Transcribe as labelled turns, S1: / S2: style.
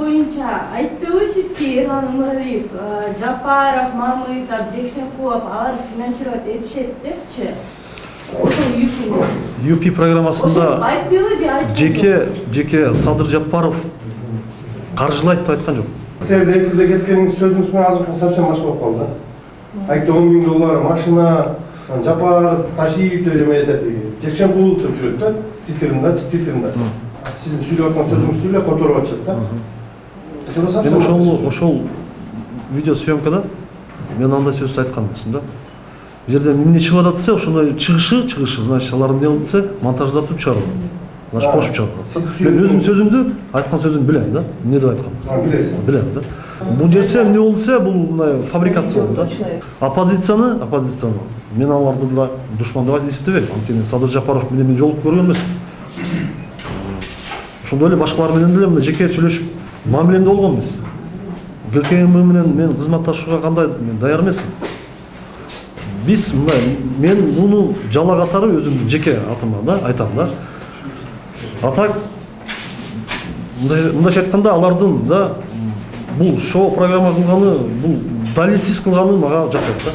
S1: боюнча айттыбы сизге Эрлан Умаралиев, Жапаров, Мамытов, Жекшенкулов алар финансировать этишет депчи. Ошол
S2: ЮПИ программасында жеке Садыр Жапаров каржылайт деп айткан жок.
S3: Эфирде кеткениңиз сөзүңүз менен азыр совсем башка болуп калды. Айтты $10.000 машина, Жапаров, Ташиев деп эметет, Жекшенкулов деп жүрөт да, титринде. Сиздин сүйлөп аткан сөзүңүздү эле которуп атышат да.
S2: Мен ошол видео съемкада мен андай сөздү айткан эмесмин да. Бул жерде эмне чыгып атат десе, ошондой чыгышы, значит, алар эмне кылып десе, монтаждатып чыгарат. Значит, кошуп чыгарат. Мен өзүм сөзүмдү, айткан сөзүмдү билем да. Эмне деп айткан?
S3: Билесиң.
S2: Билем да. Бул жерсе эмне болду десе, бул мындай фабрикация болду да. Оппозицияны мен аларды да душман деп эсептебейм. Анткени Садыр Жапаров менен мен жолугуп көргөн эмесмин. Ошондой эле башкалар менен деле мына жеке сүйлөшүп мамилемде болгон эмес. ГКМ менен мен кызматташууга кандай мен даяр эмесмин. Биз мындай, мен муну жала катары өзүмдүн жеке атыма да айтам да. Атак мындайча айтканда алардын да бул шоу программа кылганы, бул далилсиз кылганы мага жакпайт да.